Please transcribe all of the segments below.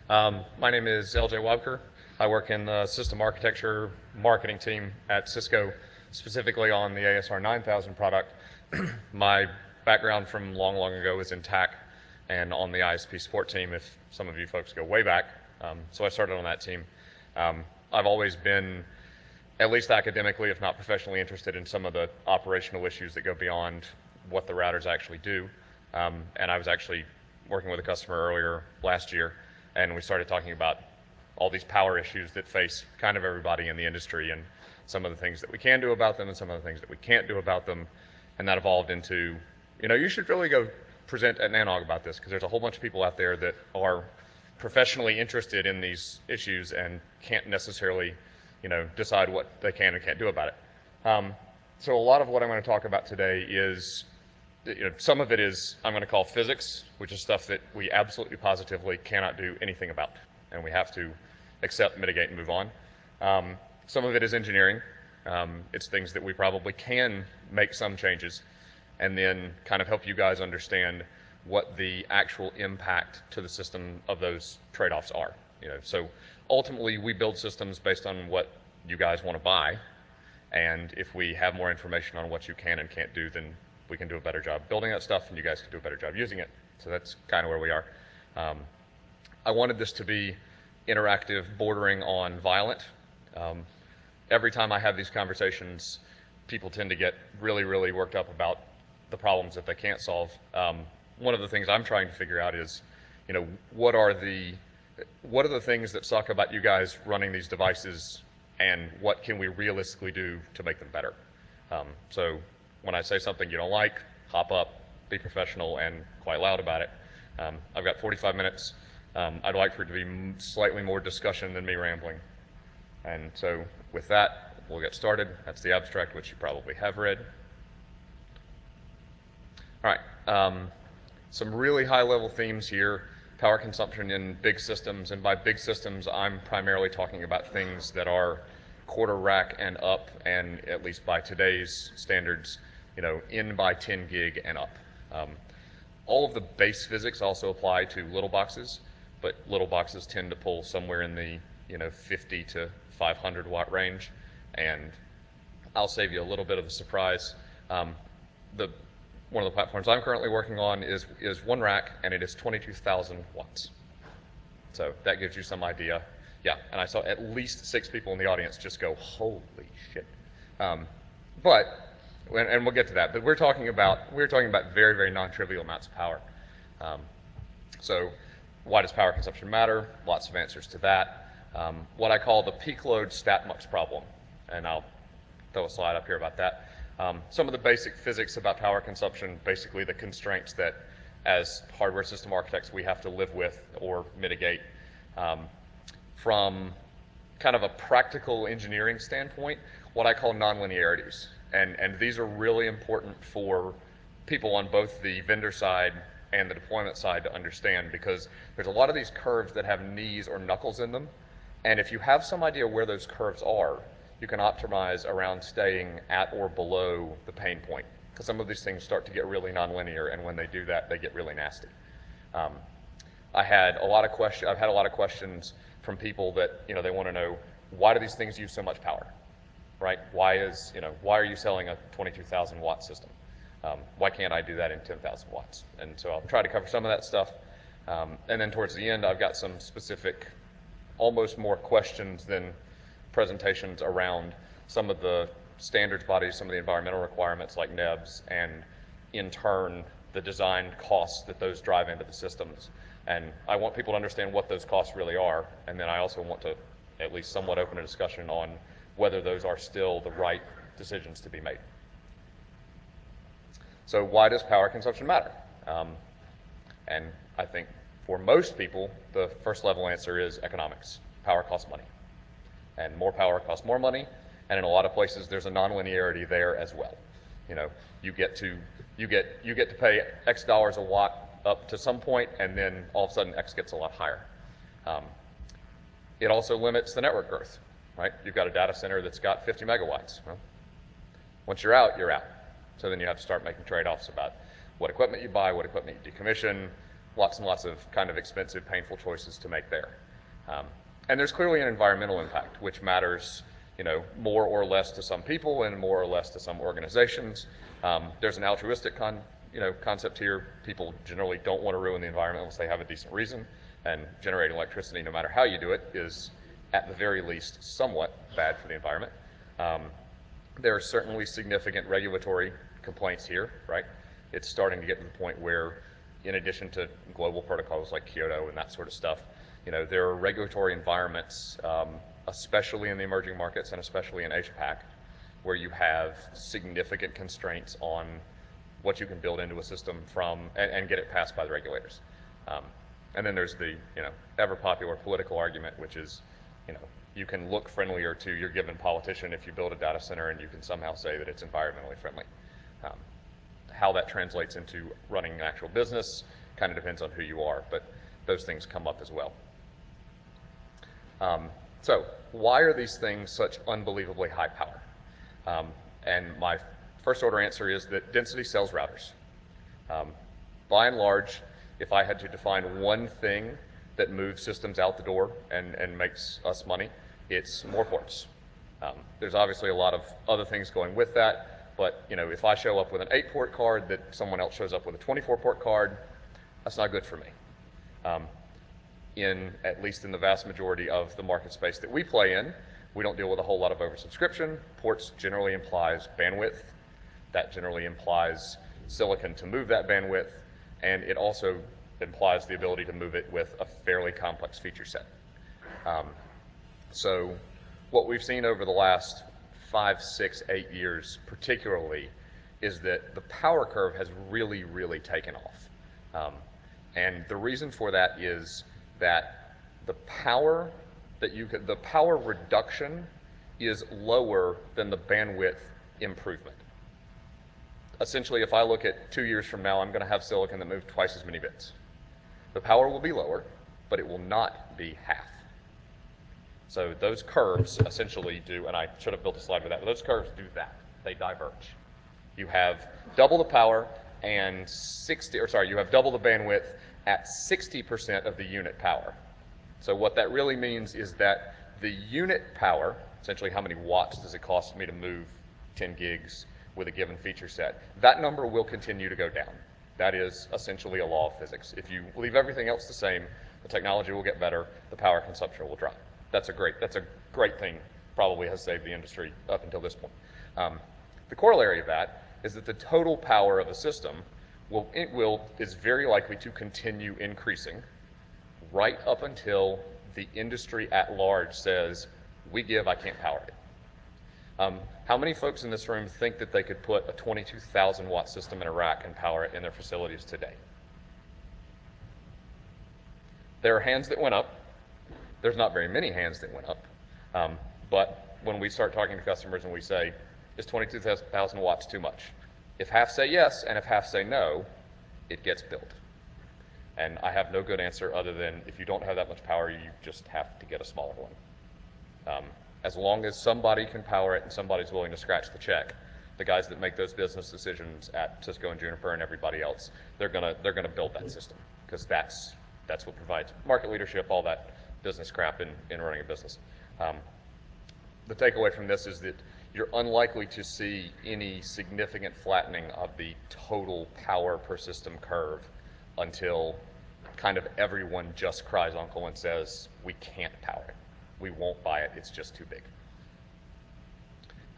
My name is LJ Wabker. I work in the system architecture marketing team at Cisco, specifically on the ASR 9000 product. My background from long, long ago is in TAC and on the ISP support team, if some of you folks go way back. So I started on that team. I've always been, at least academically, if not professionally, interested in some of the operational issues that go beyond what the routers actually do. And I was actually working with a customer earlier last year, and we started talking about all these power issues that face kind of everybody in the industry and some of the things that we can do about them and some of the things that we can't do about them. And that evolved into, you should really go present at NANOG about this, because there's a whole bunch of people out there that are professionally interested in these issues and can't necessarily, decide what they can and can't do about it. So a lot of what I'm going to talk about today is, some of it is I'm going to call physics, which is stuff that we absolutely positively cannot do anything about, and we have to accept, mitigate, and move on. Some of it is engineering. It's things that we probably can make some changes, and then kind of help you guys understand what the actual impact to the system of those trade-offs are. So ultimately we build systems based on what you guys want to buy, and if we have more information on what you can and can't do, then we can do a better job building that stuff, and you guys can do a better job using it. So that's kind of where we are. I wanted this to be interactive, bordering on violent. Every time I have these conversations, people tend to get really, really worked up about the problems that they can't solve. One of the things I'm trying to figure out is, what are the things that suck about you guys running these devices, and what can we realistically do to make them better? So when I say something you don't like, hop up, be professional, and quite loud about it. I've got 45 minutes. I'd like for it to be slightly more discussion than me rambling. And so with that, we'll get started. That's the abstract, which you probably have read. All right, some really high-level themes here. Power consumption in big systems, and by big systems, I'm primarily talking about things that are quarter rack and up, and at least by today's standards, in by 10 gig and up. All of the base physics also apply to little boxes, but little boxes tend to pull somewhere in the 50 to 500 watt range, and I'll save you a little bit of a surprise. One of the platforms I'm currently working on is one rack, and it is 22,000 watts. So that gives you some idea. Yeah, and I saw at least 6 people in the audience just go, holy shit. And we'll get to that, but we're talking about very, very non-trivial amounts of power. So why does power consumption matter? Lots of answers to that. What I call the peak load stat mux problem, and I'll throw a slide up here about that. Some of the basic physics about power consumption, basically the constraints that as hardware system architects we have to live with or mitigate. From kind of a practical engineering standpoint, what I call nonlinearities. And these are really important for people on both the vendor side and the deployment side to understand, because there's a lot of these curves that have knees or knuckles in them. And if you have some idea where those curves are, you can optimize around staying at or below the pain point, because some of these things start to get really nonlinear, and when they do that, they get really nasty. I've had a lot of questions from people that they want to know, why do these things use so much power, right? Why are you selling a 22,000 watt system? Why can't I do that in 10,000 watts? And so I'll try to cover some of that stuff, and then towards the end, I've got some specific, almost more questions than presentations around some of the standards bodies, some of the environmental requirements like NEBs, and in turn the design costs that those drive into the systems. And I want people to understand what those costs really are, and then I also want to at least somewhat open a discussion on whether those are still the right decisions to be made. So why does power consumption matter? And I think for most people the first level answer is economics. Power costs money, and more power costs more money, and in a lot of places there's a nonlinearity there as well. You get to pay X dollars a watt up to some point, and then all of a sudden X gets a lot higher. It also limits the network growth, right? You've got a data center that's got 50 megawatts. Well, once you're out, you're out. So then you have to start making trade-offs about what equipment you buy, what equipment you decommission, lots and lots of kind of expensive, painful choices to make there. And there's clearly an environmental impact, which matters, more or less to some people and more or less to some organizations. There's an altruistic concept here. People generally don't want to ruin the environment unless they have a decent reason, and generating electricity, no matter how you do it, is at the very least somewhat bad for the environment. There are certainly significant regulatory complaints here, right? It's starting to get to the point where, in addition to global protocols like Kyoto and that sort of stuff, there are regulatory environments, especially in the emerging markets and especially in Asia-Pac, where you have significant constraints on what you can build into a system and get it passed by the regulators. And then there's the ever popular political argument, which is you can look friendlier to your given politician if you build a data center and you can somehow say that it's environmentally friendly. How that translates into running an actual business kind of depends on who you are, but those things come up as well. So why are these things such unbelievably high power? And my first order answer is that density sells routers. By and large, if I had to define one thing that moves systems out the door and makes us money, it's more ports. There's obviously a lot of other things going with that, but if I show up with an 8-port card that someone else shows up with a 24-port card, that's not good for me. At least in the vast majority of the market space that we play in, we don't deal with a whole lot of oversubscription. Ports generally implies bandwidth. That generally implies silicon to move that bandwidth, and it also implies the ability to move it with a fairly complex feature set. So what we've seen over the last 5, 6, 8 years particularly is that the power curve has really, really taken off. And the reason for that is that the power reduction is lower than the bandwidth improvement. Essentially, if I look at 2 years from now, I'm going to have silicon that moves twice as many bits. The power will be lower, but it will not be half. So those curves essentially do, and I should have built a slide for that, but those curves do that. They diverge. You have double the power and you have double the bandwidth at 60% of the unit power. So what that really means is that the unit power, essentially how many watts does it cost me to move 10 gigs with a given feature set, that number will continue to go down. That is essentially a law of physics. If you leave everything else the same, the technology will get better, the power consumption will drop. That's a great thing, probably has saved the industry up until this point. The corollary of that is that the total power of a system is very likely to continue increasing right up until the industry at large says, I can't power it. How many folks in this room think that they could put a 22,000 watt system in a rack and power it in their facilities today? There are hands that went up. There's not very many hands that went up. But when we start talking to customers and we say, is 22,000 watts too much? If half say yes and if half say no, it gets built. And I have no good answer other than if you don't have that much power, you just have to get a smaller one. As long as somebody can power it and somebody's willing to scratch the check, the guys that make those business decisions at Cisco and Juniper and everybody else, they're gonna build that system because that's what provides market leadership, all that business crap in running a business. The takeaway from this is that you're unlikely to see any significant flattening of the total power per system curve until kind of everyone just cries uncle and says, we can't power it. We won't buy it. It's just too big.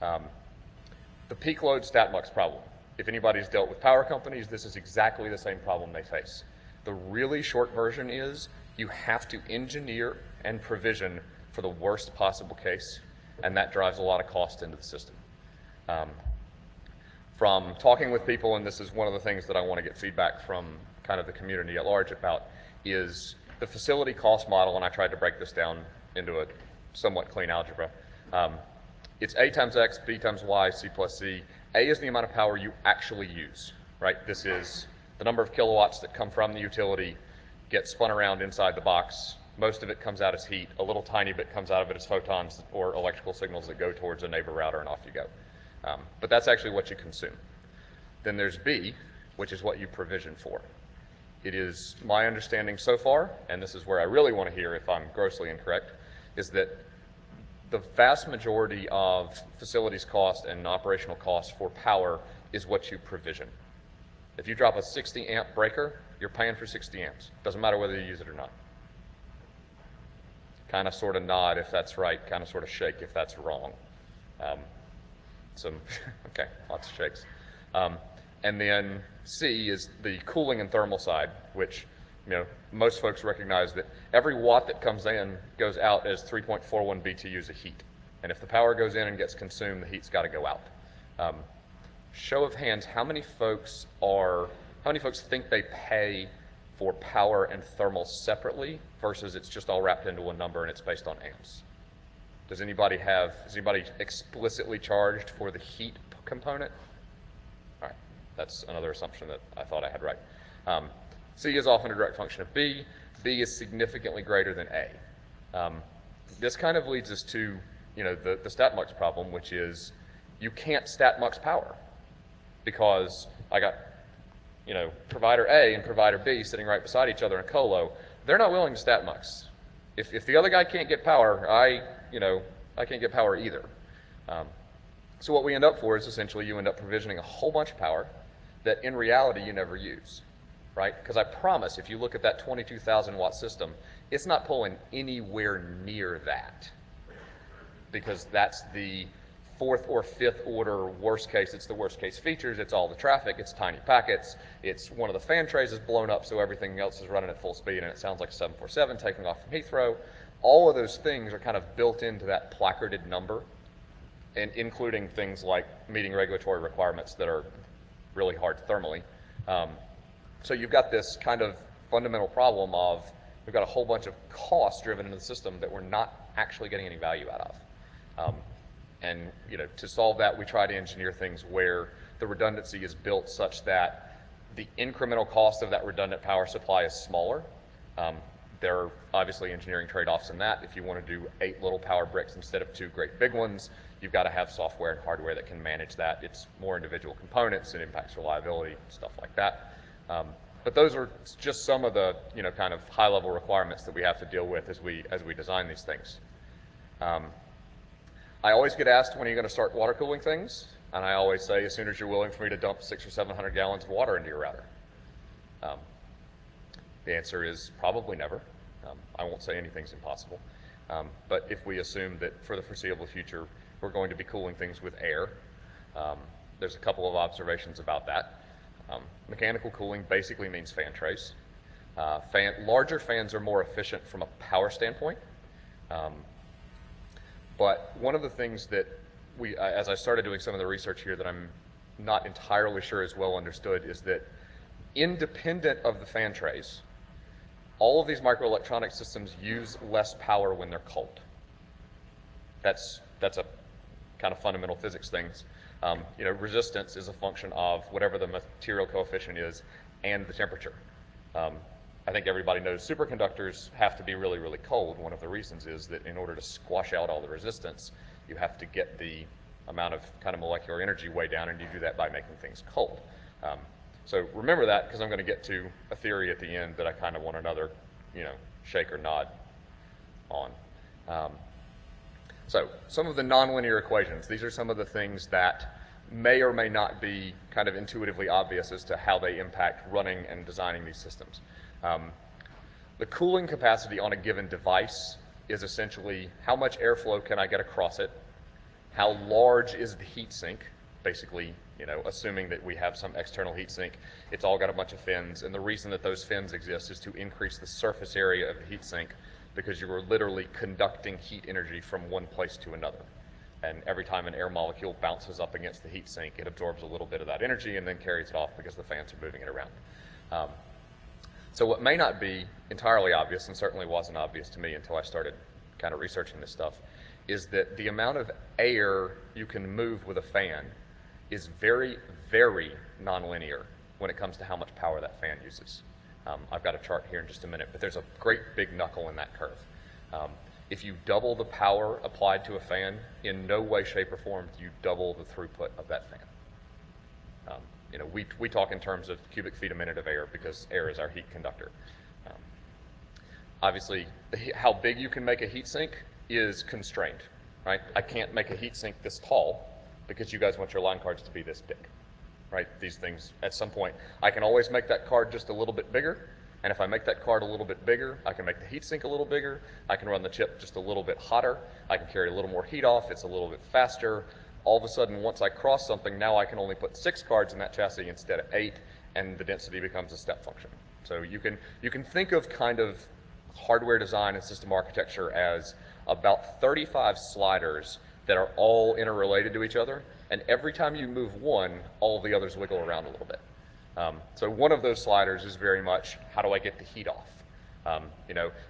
The peak load StatMux problem. If anybody's dealt with power companies, this is exactly the same problem they face. The really short version is you have to engineer and provision for the worst possible case, and that drives a lot of cost into the system. From talking with people, and this is one of the things that I want to get feedback from kind of the community at large about, is the facility cost model, and I tried to break this down into a somewhat clean algebra. It's A times X, B times Y, C plus C. A is the amount of power you actually use, right? This is the number of kilowatts that come from the utility, get spun around inside the box. Most of it comes out as heat. A little tiny bit comes out of it as photons or electrical signals that go towards a neighbor router, and off you go. But that's actually what you consume. Then there's B, which is what you provision for. It is my understanding so far, and this is where I really want to hear if I'm grossly incorrect, is that the vast majority of facilities cost and operational cost for power is what you provision. If you drop a 60 amp breaker, you're paying for 60 amps. Doesn't matter whether you use it or not. Kind of sort of nod if that's right, kind of sort of shake if that's wrong. Okay, lots of shakes. And then C is the cooling and thermal side, which most folks recognize that every watt that comes in goes out as 3.41 BTUs of heat. And if the power goes in and gets consumed, the heat's got to go out. Show of hands, how many folks think they pay for power and thermal separately versus it's just all wrapped into one number and it's based on amps? Is anybody explicitly charged for the heat component? All right, that's another assumption that I thought I had right. C is often a direct function of B. B is significantly greater than A. This kind of leads us to the stat-mux problem, which is you can't stat-mux power because I got provider A and provider B sitting right beside each other in colo. They're not willing to stat-mux. If the other guy can't get power, I can't get power either. So what we end up for is essentially you end up provisioning a whole bunch of power that in reality you never use, right? Because I promise if you look at that 22,000 watt system, it's not pulling anywhere near that because that's the fourth or fifth order worst case. It's the worst case features. It's all the traffic. It's tiny packets. It's one of the fan trays is blown up so everything else is running at full speed and it sounds like a 747 taking off from Heathrow. All of those things are kind of built into that placarded number, and including things like meeting regulatory requirements that are really hard thermally. So you've got this kind of fundamental problem of we've got a whole bunch of costs driven into the system that we're not actually getting any value out of. And to solve that, we try to engineer things where the redundancy is built such that the incremental cost of that redundant power supply is smaller. There are obviously engineering trade-offs in that. If you want to do 8 little power bricks instead of 2 great big ones, you've got to have software and hardware that can manage that. It's more individual components, it impacts reliability, stuff like that. But those are just some of the kind of high-level requirements that we have to deal with as we design these things. I always get asked, when are you going to start water cooling things? And I always say, as soon as you're willing for me to dump 600 or 700 gallons of water into your router. The answer is probably never. I won't say anything's impossible. But if we assume that for the foreseeable future, we're going to be cooling things with air, there's a couple of observations about that. Mechanical cooling basically means fan trays. Larger fans are more efficient from a power standpoint. But one of the things that as I started doing some of the research here that I'm not entirely sure is well understood is that independent of the fan trays, all of these microelectronic systems use less power when they're cold. That's a kind of fundamental physics things. Resistance is a function of whatever the material coefficient is and the temperature. I think everybody knows superconductors have to be really, really cold. One of the reasons is that in order to squash out all the resistance, you have to get the amount of kind of molecular energy way down, and you do that by making things cold. So remember that, because I'm going to get to a theory at the end that I kind of want another, shake or nod on. So some of the nonlinear equations, these are some of the things that may or may not be kind of intuitively obvious as to how they impact running and designing these systems. The cooling capacity on a given device is essentially how much airflow can I get across it, how large is the heat sink, basically, assuming that we have some external heat sink, it's all got a bunch of fins, and the reason that those fins exist is to increase the surface area of the heat sink because you are literally conducting heat energy from one place to another. And every time an air molecule bounces up against the heat sink, it absorbs a little bit of that energy and then carries it off because the fans are moving it around. So what may not be entirely obvious, and certainly wasn't obvious to me until I started kind of researching this stuff, is that the amount of air you can move with a fan is very, very nonlinear when it comes to how much power that fan uses. I've got a chart here in just a minute, but there's a great big knuckle in that curve. If you double the power applied to a fan, in no way, shape, or form do you double the throughput of that fan. We talk in terms of cubic feet a minute of air because air is our heat conductor. Um, Obviously, how big you can make a heat sink is constrained, right? I can't make a heat sink this tall because you guys want your line cards to be this big, right? These things, at some point, I can always make that card just a little bit bigger, and if I make that card a little bit bigger, I can make the heat sink a little bigger, I can run the chip just a little bit hotter, I can carry a little more heat off, it's a little bit faster. All of a sudden, once I cross something, now I can only put 6 cards in that chassis instead of 8, and the density becomes a step function. So you can think of kind of hardware design and system architecture as about 35 sliders that are all interrelated to each other, and every time you move one, all of the others wiggle around a little bit. So one of those sliders is very much, how do I get the heat off?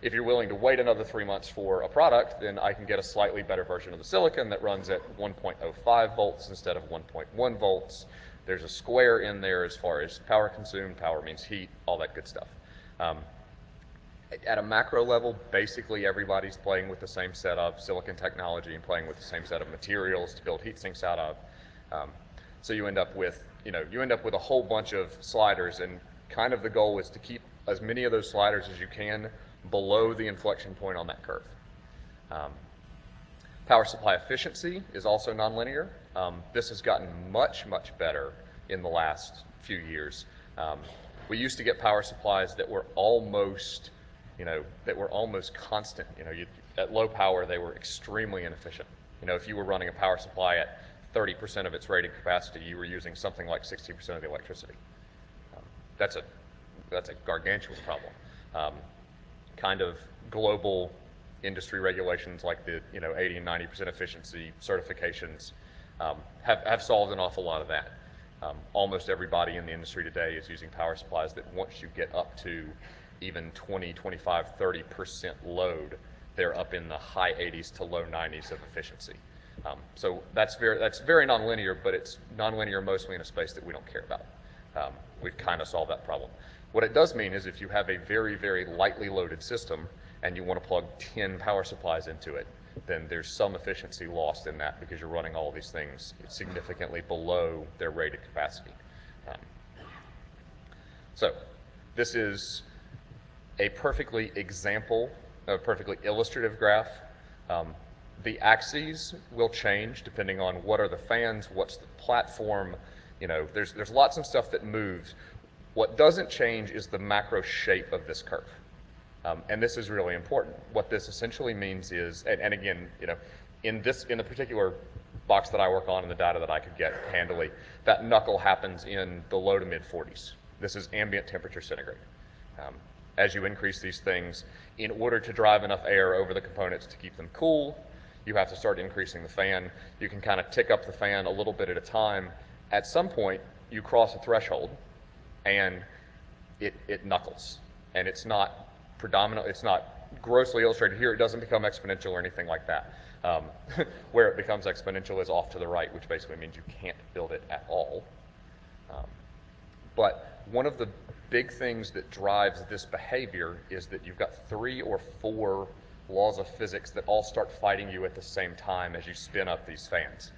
If you're willing to wait another 3 months for a product, then I can get a slightly better version of the silicon that runs at 1.05 volts instead of 1.1 volts. There's a square in there as far as power consumed, power means heat, all that good stuff. At a macro level, basically everybody's playing with the same set of silicon technology and playing with the same set of materials to build heat sinks out of. So you end up with a whole bunch of sliders, and kind of the goal is to keep as many of those sliders as you can below the inflection point on that curve. Power supply efficiency is also nonlinear. This has gotten much, much better in the last few years. We used to get power supplies that were almost constant. At low power, they were extremely inefficient. If you were running a power supply at 30% of its rated capacity, you were using something like 60% of the electricity. That's a gargantuan problem. Kind of global industry regulations like the 80 and 90% efficiency certifications have solved an awful lot of that. Almost everybody in the industry today is using power supplies that once you get up to even 20, 25, 30% load, they're up in the high 80s to low 90s of efficiency. So that's very nonlinear, but it's nonlinear mostly in a space that we don't care about. We've kind of solved that problem. What it does mean is if you have a very, very lightly loaded system and you want to plug 10 power supplies into it, then there's some efficiency lost in that because you're running all of these things significantly below their rated capacity. So this is a perfectly illustrative graph. The axes will change depending on what are the fans, what's the platform. There's lots of stuff that moves. What doesn't change is the macro shape of this curve. And this is really important. What this essentially means is, and again, in the particular box that I work on and the data that I could get handily, that knuckle happens in the low to mid 40s. This is ambient temperature centigrade. As you increase these things, in order to drive enough air over the components to keep them cool, you have to start increasing the fan. You can kind of tick up the fan a little bit at a time. At some point, you cross a threshold, and it knuckles. And it's not grossly illustrated here. It doesn't become exponential or anything like that. Where it becomes exponential is off to the right, which basically means you can't build it at all. But one of the big things that drives this behavior is that you've got 3 or 4 laws of physics that all start fighting you at the same time as you spin up these fans.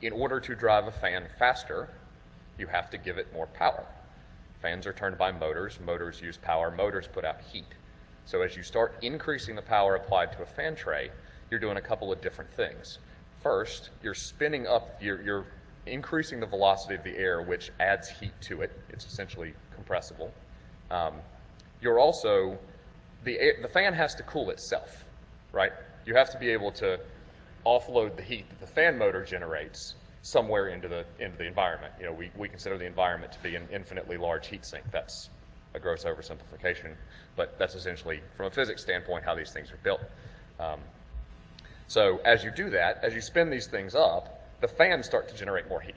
In order to drive a fan faster, you have to give it more power. Fans are turned by motors. Motors use power. Motors put out heat. So as you start increasing the power applied to a fan tray, you're doing a couple of different things. First, you're spinning up, you're increasing the velocity of the air, which adds heat to it. It's essentially compressible. You're also, the fan has to cool itself, right? You have to be able to offload the heat that the fan motor generates somewhere into the environment. We consider the environment to be an infinitely large heat sink. That's a gross oversimplification, but that's essentially, from a physics standpoint, how these things are built. So as you do that, as you spin these things up, the fans start to generate more heat.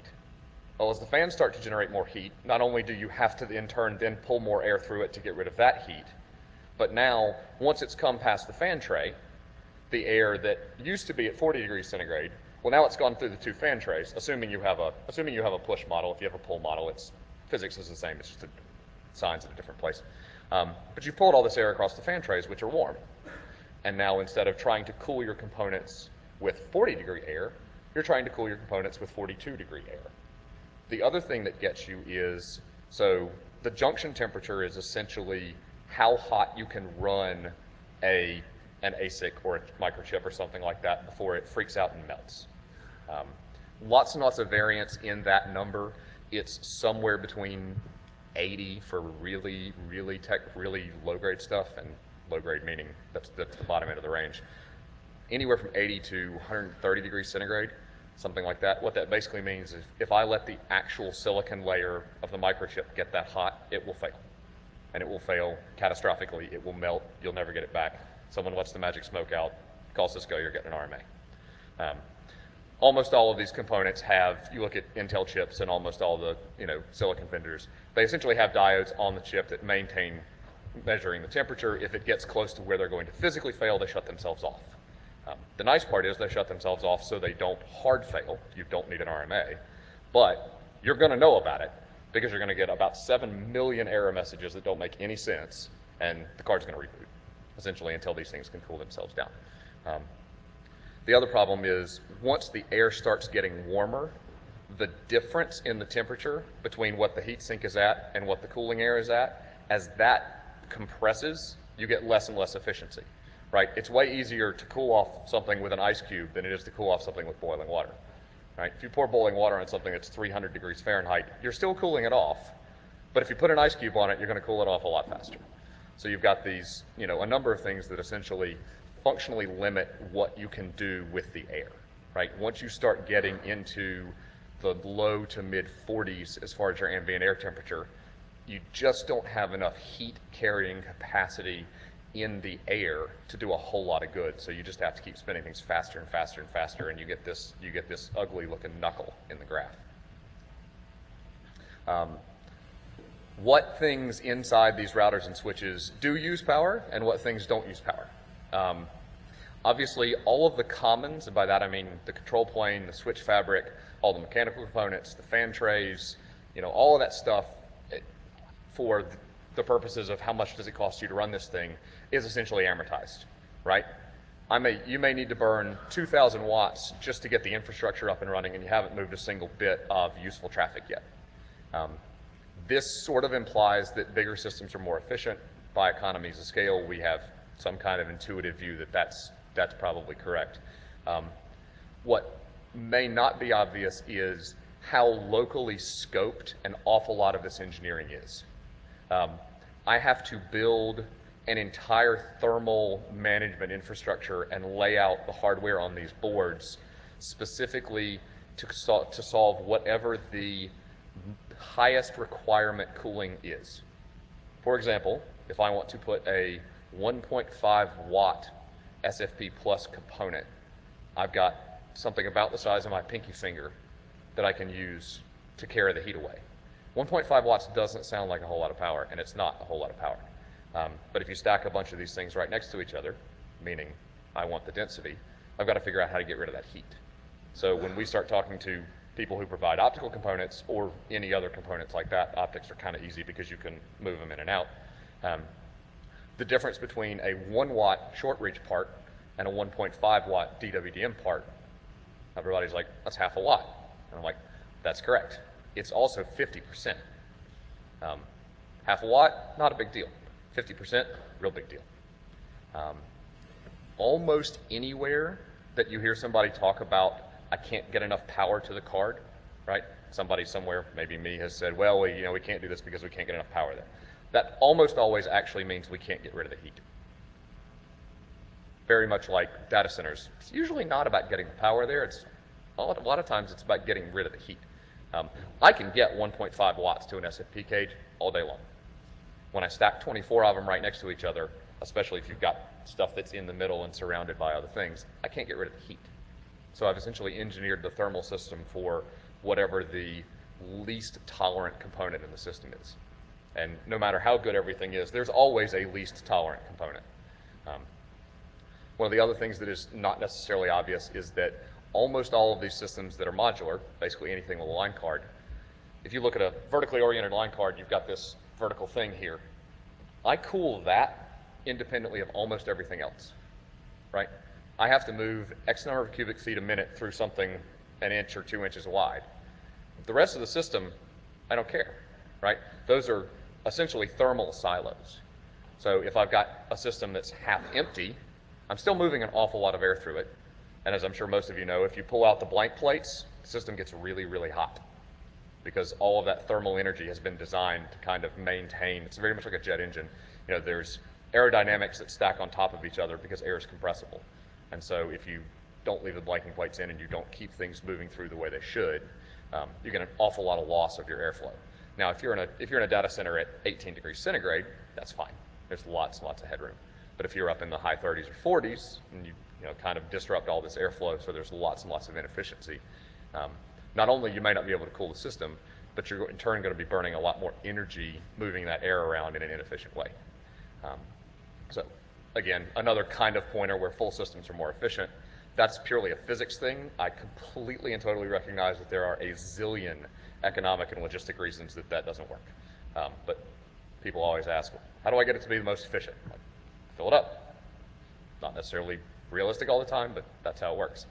Well, as the fans start to generate more heat, not only do you have to in turn then pull more air through it to get rid of that heat, but now, once it's come past the fan tray, the air that used to be at 40 degrees centigrade, well, now it's gone through the 2 fan trays, assuming you have a push model. If you have a pull model, physics is the same, it's just signs at a different place. But you pulled all this air across the fan trays, which are warm. And now, instead of trying to cool your components with 40 degree air, you're trying to cool your components with 42 degree air. The other thing that gets you is, so the junction temperature is essentially how hot you can run an ASIC or a microchip or something like that before it freaks out and melts. Lots and lots of variance in that number. It's somewhere between 80 for really low grade stuff, and low grade meaning that's the bottom end of the range. Anywhere from 80 to 130 degrees centigrade, something like that. What that basically means is if I let the actual silicon layer of the microchip get that hot, it will fail. And it will fail catastrophically. It will melt. You'll never get it back. Someone lets the magic smoke out, call Cisco, you're getting an RMA. Almost all of these components have, you look at Intel chips and almost all the silicon vendors, they essentially have diodes on the chip that maintain measuring the temperature. If it gets close to where they're going to physically fail, they shut themselves off. The nice part is they shut themselves off so they don't hard fail. You don't need an RMA, but you're going to know about it because you're going to get about 7 million error messages that don't make any sense, and the card's going to reboot, essentially, until these things can cool themselves down. The other problem is once the air starts getting warmer, the difference in the temperature between what the heat sink is at and what the cooling air is at, as that compresses, you get less and less efficiency, right? It's way easier to cool off something with an ice cube than it is to cool off something with boiling water, right? If you pour boiling water on something that's 300 degrees Fahrenheit, you're still cooling it off, but if you put an ice cube on it, you're going to cool it off a lot faster. So you've got these, a number of things that essentially functionally limit what you can do with the air, right? Once you start getting into the low to mid 40s as far as your ambient air temperature, you just don't have enough heat carrying capacity in the air to do a whole lot of good. So you just have to keep spinning things faster and faster and faster, and you get this ugly looking knuckle in the graph. What things inside these routers and switches do use power and what things don't use power? Obviously, all of the commons, and by that I mean the control plane, the switch fabric, all the mechanical components, the fan trays, all of that stuff for the purposes of how much does it cost you to run this thing is essentially amortized, right? You may need to burn 2,000 watts just to get the infrastructure up and running, and you haven't moved a single bit of useful traffic yet. This sort of implies that bigger systems are more efficient. By economies of scale, we have some kind of intuitive view that that's probably correct. What may not be obvious is how locally scoped an awful lot of this engineering is. I have to build an entire thermal management infrastructure and lay out the hardware on these boards specifically to solve whatever the highest requirement cooling is. For example, if I want to put a 1.5 watt SFP plus component, I've got something about the size of my pinky finger that I can use to carry the heat away. 1.5 watts doesn't sound like a whole lot of power, and it's not a whole lot of power. But if you stack a bunch of these things right next to each other, meaning I want the density, I've got to figure out how to get rid of that heat. So when we start talking to people who provide optical components or any other components like that, optics are kind of easy because you can move them in and out. The difference between a 1 watt short reach part and a 1.5 watt DWDM part, everybody's like, that's half a watt. And I'm like, that's correct. It's also 50%. Half a watt, not a big deal. 50%, real big deal. Almost anywhere that you hear somebody talk about, I can't get enough power to the card, right? Somebody somewhere, maybe me, has said, well, we can't do this because we can't get enough power there. That almost always actually means we can't get rid of the heat. Very much like data centers. It's usually not about getting the power there. A lot of times it's about getting rid of the heat. I can get 1.5 watts to an SFP cage all day long. When I stack 24 of them right next to each other, especially if you've got stuff that's in the middle and surrounded by other things, I can't get rid of the heat. So I've essentially engineered the thermal system for whatever the least tolerant component in the system is. And no matter how good everything is, there's always a least tolerant component. One of the other things that is not necessarily obvious is that almost all of these systems that are modular, basically anything with a line card, if you look at a vertically oriented line card, you've got this vertical thing here. I cool that independently of almost everything else, right? I have to move X number of cubic feet a minute through something an inch or 2 inches wide. The rest of the system, I don't care, right? Those are essentially thermal silos. So if I've got a system that's half empty, I'm still moving an awful lot of air through it. And as I'm sure most of you know, if you pull out the blank plates, the system gets really, really hot because all of that thermal energy has been designed to kind of maintain. It's very much like a jet engine. You know, there's aerodynamics that stack on top of each other because air is compressible. And so if you don't leave the blanking plates in and you don't keep things moving through the way they should, you get an awful lot of loss of your airflow. Now, if you're in a data center at 18 degrees centigrade, that's fine. There's lots and lots of headroom. But if you're up in the high 30s or 40s, and you kind of disrupt all this airflow, so there's lots and lots of inefficiency. Not only you may not be able to cool the system, but you're in turn going to be burning a lot more energy moving that air around in an inefficient way. So again, another kind of pointer where full systems are more efficient. That's purely a physics thing. I completely and totally recognize that there are a zillion economic and logistic reasons that that doesn't work. But people always ask, how do I get it to be the most efficient? Like, fill it up. Not necessarily realistic all the time, but that's how it works.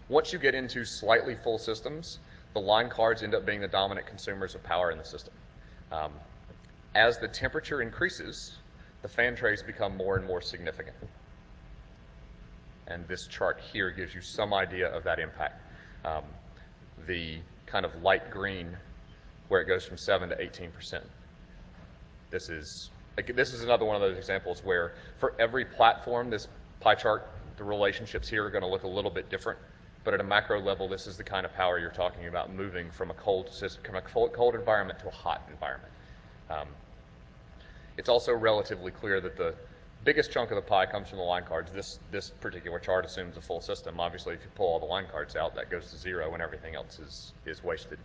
Once you get into slightly full systems, the line cards end up being the dominant consumers of power in the system. As the temperature increases, the fan trays become more and more significant. And this chart here gives you some idea of that impact. The kind of light green, where it goes from 7 to 18%. This is another one of those examples where for every platform, this pie chart, the relationships here are going to look a little bit different. But at a macro level, this is the kind of power you're talking about, moving from a cold environment to a hot environment. It's also relatively clear that the biggest chunk of the pie comes from the line cards. This particular chart assumes a full system. Obviously, if you pull all the line cards out, that goes to zero and everything else is wasted.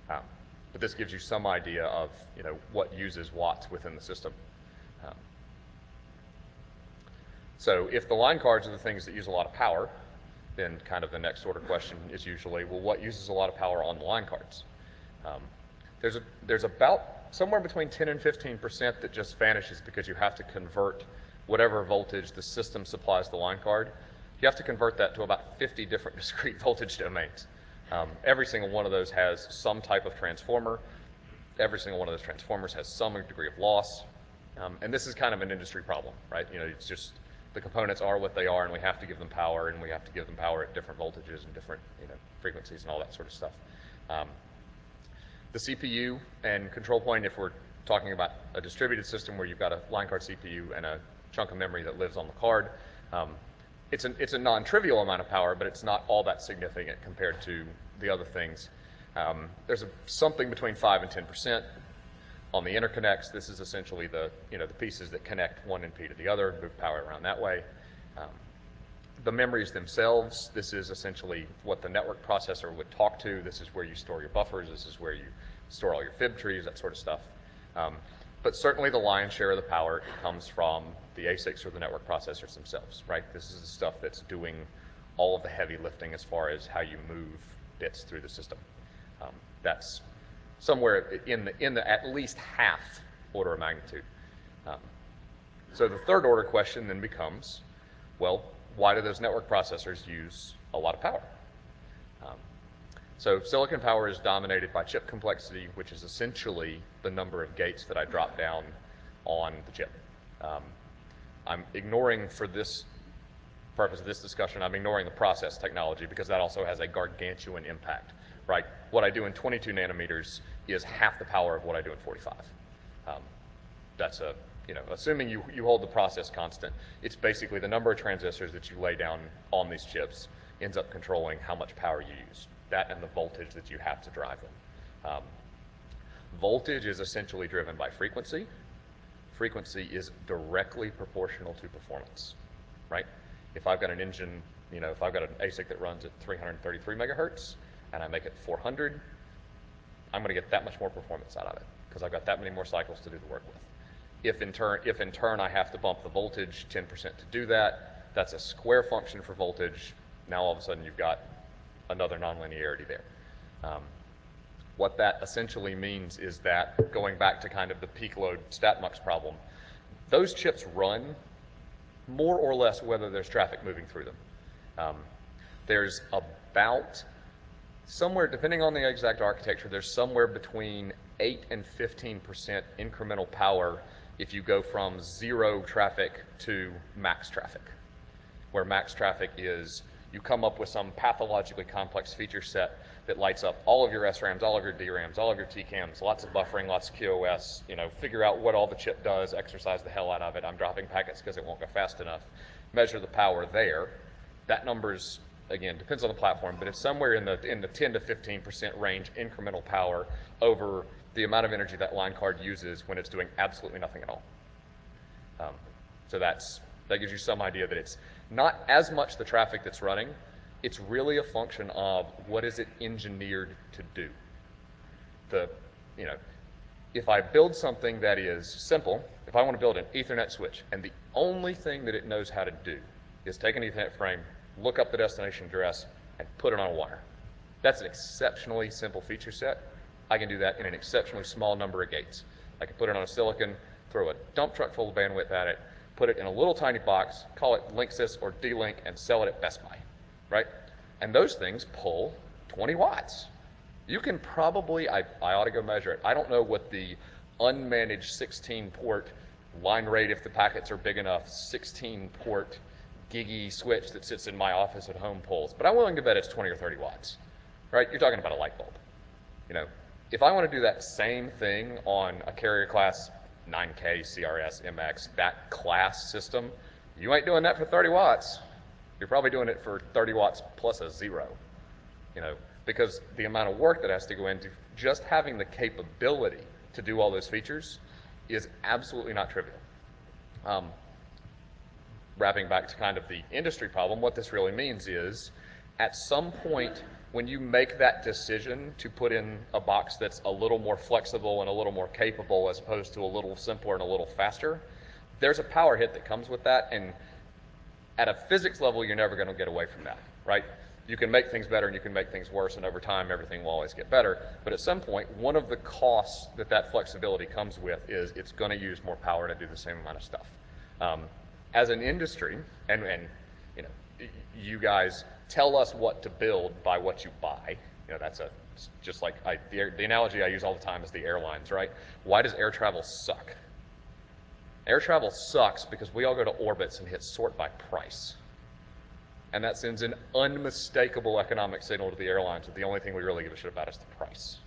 But this gives you some idea of what uses watts within the system. So if the line cards are the things that use a lot of power, then kind of the next order question is usually, well, what uses a lot of power on the line cards? There's about somewhere between 10 and 15% that just vanishes because you have to convert whatever voltage the system supplies the line card. You have to convert that to about 50 different discrete voltage domains. Every single one of those has some type of transformer. Every single one of those transformers has some degree of loss. And this is kind of an industry problem, right? It's just the components are what they are, and we have to give them power, and we have to give them power at different voltages and different frequencies and all that sort of stuff. The CPU and control point, if we're talking about a distributed system where you've got a line card CPU and a chunk of memory that lives on the card, it's a non-trivial amount of power, but it's not all that significant compared to the other things. There's something between 5 and 10%. On the interconnects, this is essentially the pieces that connect one NP to the other, move power around that way. The memories themselves, this is essentially what the network processor would talk to. This is where you store your buffers. This is where you store all your fib trees, that sort of stuff. But certainly the lion's share of the power comes from the ASICs or the network processors themselves, right? This is the stuff that's doing all of the heavy lifting as far as how you move bits through the system. That's somewhere in the at least half order of magnitude. So the third order question then becomes, well, why do those network processors use a lot of power? So silicon power is dominated by chip complexity, which is essentially the number of gates that I drop down on the chip. I'm ignoring, for this purpose of this discussion, I'm ignoring the process technology because that also has a gargantuan impact, right? What I do in 22 nanometers is half the power of what I do in 45. That's assuming you hold the process constant, it's basically the number of transistors that you lay down on these chips ends up controlling how much power you use. That and the voltage that you have to drive them. Voltage is essentially driven by frequency. Frequency is directly proportional to performance, right? If I've got an engine, if I've got an ASIC that runs at 333 megahertz and I make it 400, I'm going to get that much more performance out of it because I've got that many more cycles to do the work with. If in turn I have to bump the voltage 10% to do that, that's a square function for voltage. Now all of a sudden you've got another nonlinearity there. What that essentially means is that, going back to kind of the peak load StatMux problem, those chips run more or less whether there's traffic moving through them. There's about somewhere, depending on the exact architecture, there's somewhere between 8 and 15% incremental power if you go from zero traffic to max traffic, where max traffic is you come up with some pathologically complex feature set that lights up all of your SRAMs, all of your DRAMs, all of your TCAMs, lots of buffering, lots of QoS, figure out what all the chip does, exercise the hell out of it. I'm dropping packets because it won't go fast enough. Measure the power there. That number's, again, depends on the platform, but it's somewhere in the 10 to 15% range incremental power over the amount of energy that line card uses when it's doing absolutely nothing at all. So that gives you some idea that it's not as much the traffic that's running, it's really a function of what is it engineered to do. If I build something that is simple, if I want to build an Ethernet switch, and the only thing that it knows how to do is take an Ethernet frame, look up the destination address, and put it on a wire. That's an exceptionally simple feature set. I can do that in an exceptionally small number of gates. I can put it on a silicon, throw a dump truck full of bandwidth at it, put it in a little tiny box, call it Linksys or D-Link, and sell it at Best Buy, right? And those things pull 20 watts. You can probably, I ought to go measure it. I don't know what the unmanaged 16-port line rate, if the packets are big enough, 16-port giggy switch that sits in my office at home pulls, but I'm willing to bet it's 20 or 30 watts, right? You're talking about a light bulb. If I want to do that same thing on a carrier class 9K, CRS, MX, that class system, you ain't doing that for 30 watts. You're probably doing it for 30 watts plus a zero, because the amount of work that has to go into just having the capability to do all those features is absolutely not trivial. Wrapping back to kind of the industry problem, what this really means is at some point when you make that decision to put in a box that's a little more flexible and a little more capable as opposed to a little simpler and a little faster, there's a power hit that comes with that, and at a physics level, you're never going to get away from that, right? You can make things better and you can make things worse, and over time, everything will always get better. But at some point, one of the costs that flexibility comes with is it's going to use more power to do the same amount of stuff. As an industry, and you guys tell us what to build by what you buy. That's just like the analogy I use all the time is the airlines, right? Why does air travel suck? Air travel sucks because we all go to orbits and hit sort by price. And that sends an unmistakable economic signal to the airlines that the only thing we really give a shit about is the price.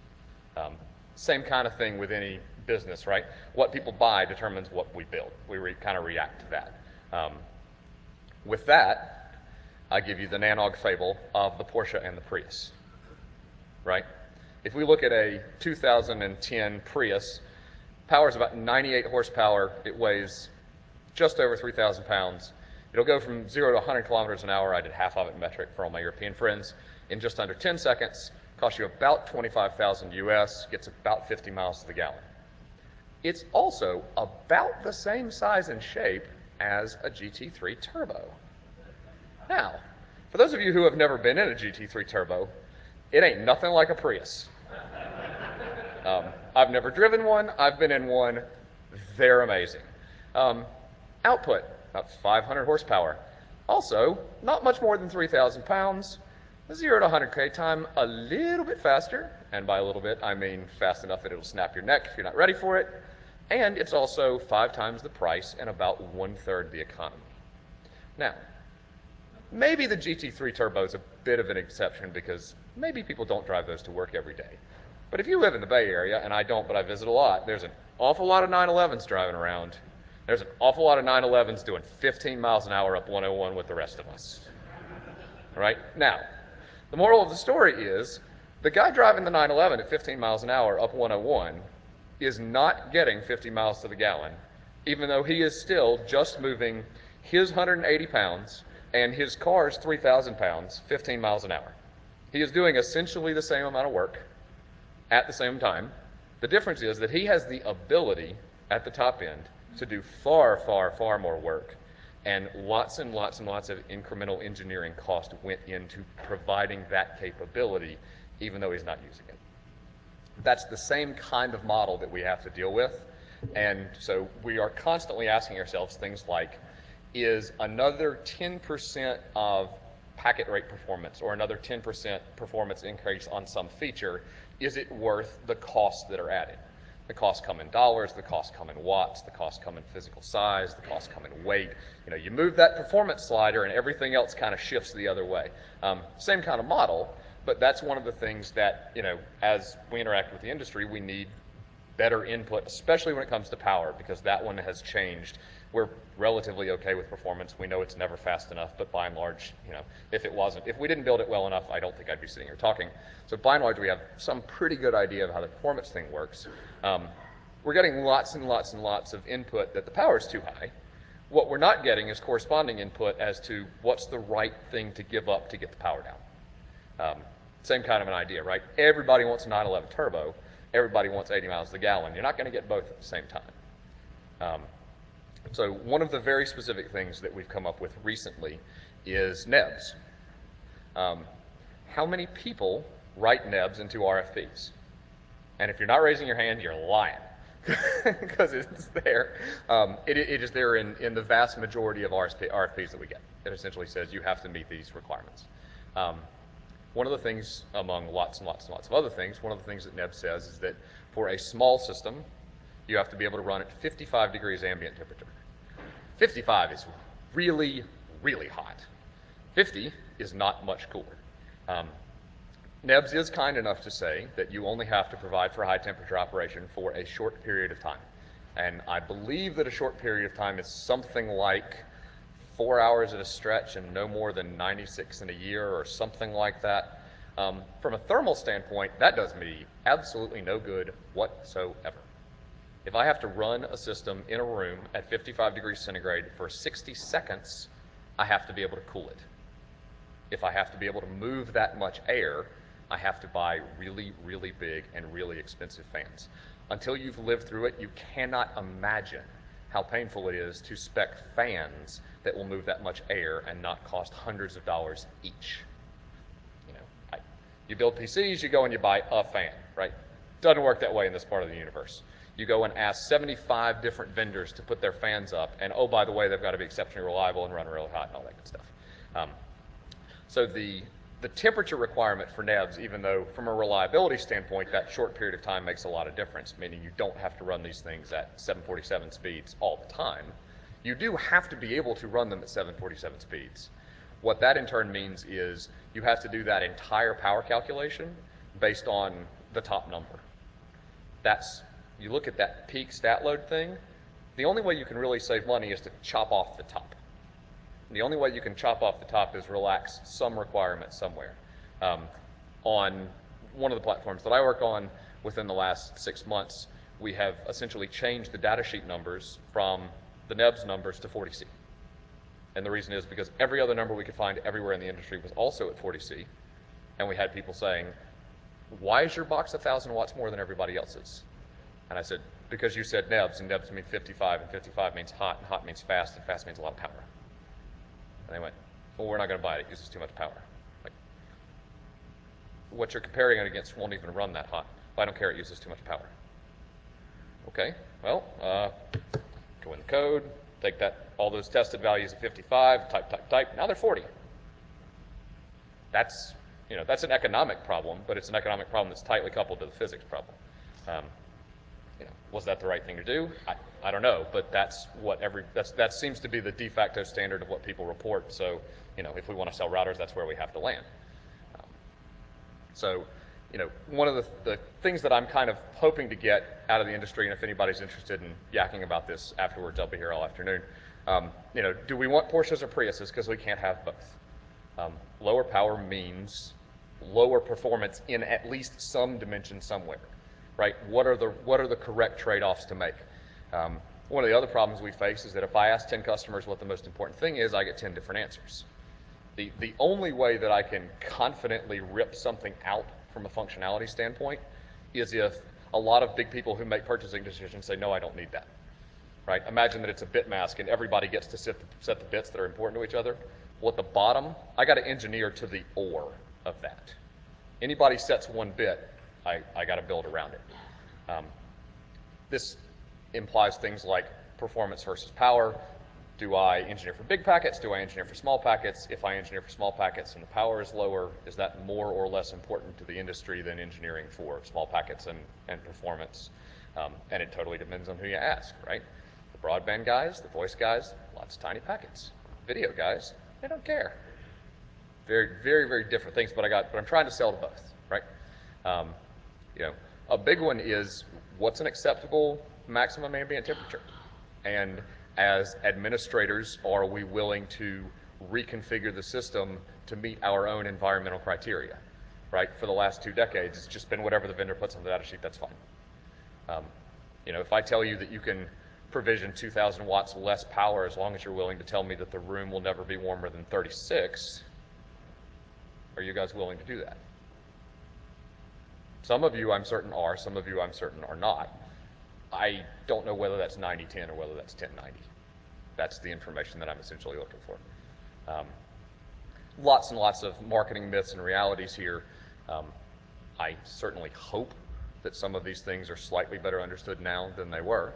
Same kind of thing with any business, right? What people buy determines what we build. We kind of react to that. With that, I give you the NANOG fable of the Porsche and the Prius, right? If we look at a 2010 Prius, power is about 98 horsepower. It weighs just over 3,000 pounds. It'll go from 0 to 100 kilometers an hour. I did half of it metric for all my European friends in just under 10 seconds. Costs you about 25,000 US, gets about 50 miles to the gallon. It's also about the same size and shape as a GT3 Turbo. Now, for those of you who have never been in a GT3 Turbo, it ain't nothing like a Prius. I've never driven one. I've been in one. They're amazing. Output, about 500 horsepower. Also, not much more than 3,000 pounds. 0 to 100K time, a little bit faster. And by a little bit, I mean fast enough that it'll snap your neck if you're not ready for it. And it's also 5 times the price and about 1/3 the economy. Now, maybe the GT3 Turbo is a bit of an exception because maybe people don't drive those to work every day. But if you live in the Bay Area, and I don't, but I visit a lot, there's an awful lot of 911s driving around. There's an awful lot of 911s doing 15 miles an hour up 101 with the rest of us. Right? Now, the moral of the story is the guy driving the 911 at 15 miles an hour up 101 is not getting 50 miles to the gallon, even though he is still just moving his 180 pounds and his car's 3,000 pounds, 15 miles an hour. He is doing essentially the same amount of work at the same time. The difference is that he has the ability at the top end to do far, far, far more work, and lots and lots and lots of incremental engineering cost went into providing that capability, even though he's not using it. That's the same kind of model that we have to deal with, and so we are constantly asking ourselves things like, is another 10% of packet rate performance or another 10% performance increase on some feature, is it worth the costs that are added? The costs come in dollars, the costs come in watts, the costs come in physical size, the costs come in weight. You move that performance slider and everything else kind of shifts the other way. Same kind of model, but that's one of the things that, as we interact with the industry, we need better input, especially when it comes to power, because that one has changed. We're relatively okay with performance. We know it's never fast enough, but by and large, if we didn't build it well enough, I don't think I'd be sitting here talking. So by and large, we have some pretty good idea of how the performance thing works. We're getting lots and lots and lots of input that the power is too high. What we're not getting is corresponding input as to what's the right thing to give up to get the power down. Same kind of an idea, right? Everybody wants a 911 turbo. Everybody wants 80 miles a gallon. You're not going to get both at the same time. So one of the very specific things that we've come up with recently is NEBs. How many people write NEBs into RFPs? And if you're not raising your hand, you're lying, because it's there. It is there in the vast majority of RFPs that we get. It essentially says you have to meet these requirements. One of the things, among lots and lots and lots of other things, one of the things that NEB says is that for a small system, you have to be able to run at 55 degrees ambient temperature. 55 is really, really hot. 50 is not much cooler. NEBS is kind enough to say that you only have to provide for high temperature operation for a short period of time. And I believe that a short period of time is something like 4 hours at a stretch and no more than 96 in a year or something like that. From a thermal standpoint, that does me absolutely no good whatsoever. If I have to run a system in a room at 55 degrees centigrade for 60 seconds, I have to be able to cool it. If I have to be able to move that much air, I have to buy really, really big and really expensive fans. Until you've lived through it, you cannot imagine how painful it is to spec fans that will move that much air and not cost hundreds of dollars each. You build PCs, you go and you buy a fan, right? Doesn't work that way in this part of the universe. You go and ask 75 different vendors to put their fans up, and oh, by the way, they've got to be exceptionally reliable and run really hot and all that good stuff. So the temperature requirement for NEBs, even though from a reliability standpoint, that short period of time makes a lot of difference, meaning you don't have to run these things at 747 speeds all the time. You do have to be able to run them at 747 speeds. What that in turn means is you have to do that entire power calculation based on the top number. You look at that peak stat load thing, the only way you can really save money is to chop off the top. The only way you can chop off the top is relax some requirement somewhere. On one of the platforms that I work on within the last 6 months, we have essentially changed the data sheet numbers from the NEBS numbers to 40C. And the reason is because every other number we could find everywhere in the industry was also at 40C. And we had people saying, why is your box 1,000 watts more than everybody else's? And I said, because you said NEBS, and NEBS mean 55, and 55 means hot, and hot means fast, and fast means a lot of power. And they went, well, we're not going to buy it. It uses too much power. Like, what you're comparing it against won't even run that hot. Well, I don't care. It uses too much power. Okay, well, go in the code, take all those tested values at 55, type. Now they're 40. That's an economic problem, but it's an economic problem that's tightly coupled to the physics problem. Was that the right thing to do? I don't know, but that's what that seems to be the de facto standard of what people report. So, if we want to sell routers, that's where we have to land. So, one of the things that I'm kind of hoping to get out of the industry, and if anybody's interested in yakking about this afterwards, I'll be here all afternoon. Do we want Porsches or Priuses? Because we can't have both. Lower power means lower performance in at least some dimension somewhere. Right? What are the correct trade-offs to make? One of the other problems we face is that if I ask 10 customers what the most important thing is, I get 10 different answers. The only way that I can confidently rip something out from a functionality standpoint is if a lot of big people who make purchasing decisions say, no, I don't need that. Right? Imagine that it's a bit mask and everybody gets to set the bits that are important to each other. Well, at the bottom, I got to engineer to the or of that. Anybody sets one bit, I got to build around it. This implies things like performance versus power. Do I engineer for big packets? Do I engineer for small packets? If I engineer for small packets and the power is lower, is that more or less important to the industry than engineering for small packets and performance? And it totally depends on who you ask, right? The broadband guys, the voice guys, lots of tiny packets. Video guys, they don't care. Very, very, very different things, but I'm trying to sell to both, right? A big one is what's an acceptable maximum ambient temperature? And as administrators, are we willing to reconfigure the system to meet our own environmental criteria, right? For the last 2 decades, it's just been whatever the vendor puts on the data sheet, that's fine. If I tell you that you can provision 2,000 watts less power as long as you're willing to tell me that the room will never be warmer than 36, are you guys willing to do that? Some of you I'm certain are, some of you I'm certain are not. I don't know whether that's 90-10 or whether that's 10-90. That's the information that I'm essentially looking for. Lots and lots of marketing myths and realities here. I certainly hope that some of these things are slightly better understood now than they were.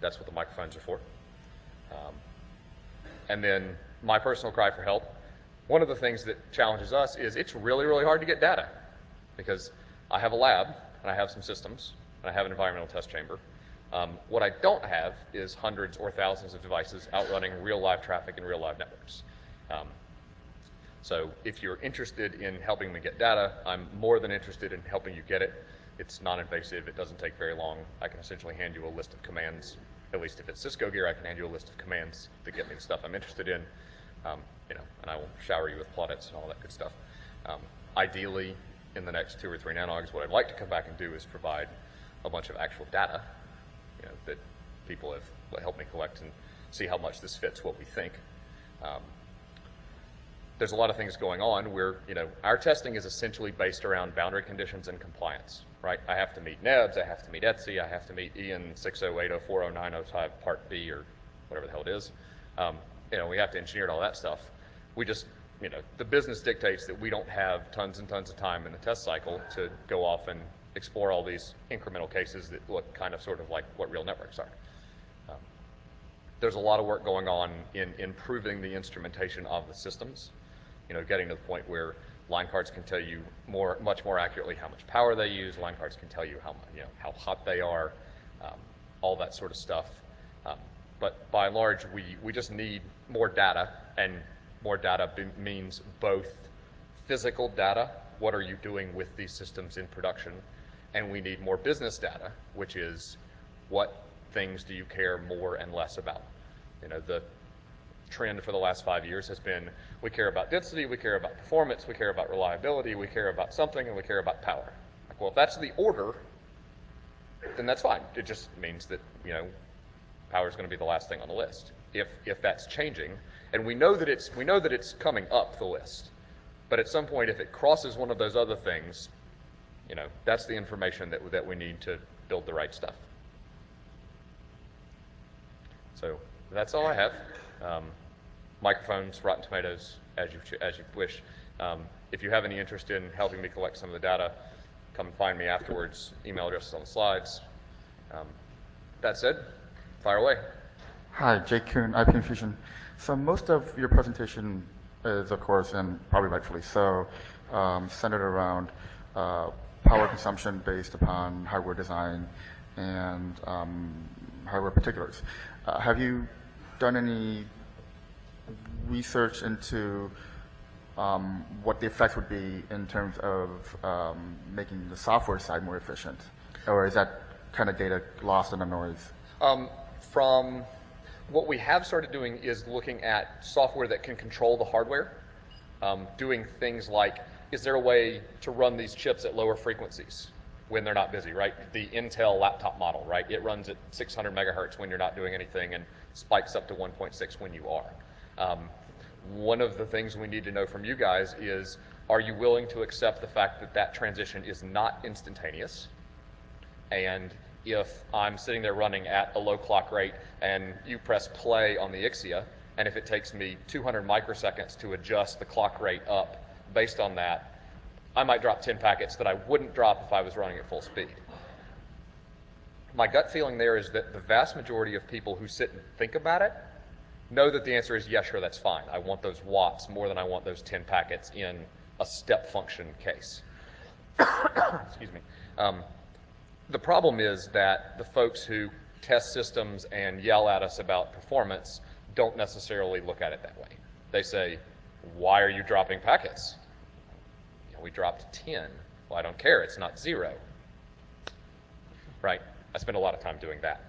That's what the microphones are for. And then my personal cry for help. One of the things that challenges us is it's really, really hard to get data, because I have a lab and I have some systems and I have an environmental test chamber. What I don't have is hundreds or thousands of devices outrunning real live traffic and real live networks. So if you're interested in helping me get data, I'm more than interested in helping you get it. It's non-invasive, it doesn't take very long. I can essentially hand you a list of commands. At least if it's Cisco gear, I can hand you a list of commands to get me the stuff I'm interested in. And I will shower you with plaudits and all that good stuff. Ideally, in the next 2 or 3 nanogs, what I'd like to come back and do is provide a bunch of actual data, that people have helped me collect and see how much this fits what we think. There's a lot of things going on where, our testing is essentially based around boundary conditions and compliance, right? I have to meet NEBS, I have to meet ETSI, I have to meet EN 608040905 Part B or whatever the hell it is. We have to engineer all that stuff. We just, the business dictates that we don't have tons and tons of time in the test cycle to go off and explore all these incremental cases that look kind of sort of like what real networks are. There's a lot of work going on in improving the instrumentation of the systems, getting to the point where line cards can tell you much more accurately how much power they use. Line cards can tell you how hot they are, all that sort of stuff. But by and large, we just need more data, and more data means both physical data, what are you doing with these systems in production, and we need more business data, which is what things do you care more and less about. The trend for the last 5 years has been we care about density, we care about performance, we care about reliability, we care about something, and we care about power. Well, if that's the order, then that's fine. It just means that power is going to be the last thing on the list. If that's changing, and we know that it's coming up the list, but at some point, if it crosses one of those other things, that's the information that we need to build the right stuff. So that's all I have. Microphones, Rotten Tomatoes, as you wish. If you have any interest in helping me collect some of the data, come and find me afterwards. Email address is on the slides. That said, fire away. Hi, Jake Kuhn, IP Infusion. So most of your presentation is, of course, and probably rightfully so, centered around power consumption based upon hardware design and hardware particulars. Have you done any research into what the effects would be in terms of making the software side more efficient? Or is that kind of data lost in the noise? From what we have started doing is looking at software that can control the hardware, doing things like, is there a way to run these chips at lower frequencies when they're not busy, right? The Intel laptop model, right? It runs at 600 megahertz when you're not doing anything and spikes up to 1.6 when you are. One of the things we need to know from you guys is, are you willing to accept the fact that that transition is not instantaneous? And if I'm sitting there running at a low clock rate and you press play on the Ixia, and if it takes me 200 microseconds to adjust the clock rate up based on that, I might drop 10 packets that I wouldn't drop if I was running at full speed. My gut feeling there is that the vast majority of people who sit and think about it know that the answer is yes, sure, that's fine. I want those watts more than I want those 10 packets in a step function case. Excuse me. The problem is that the folks who test systems and yell at us about performance don't necessarily look at it that way. They say, why are you dropping packets? You know, we dropped 10. Well, I don't care. It's not 0. Right? I spend a lot of time doing that.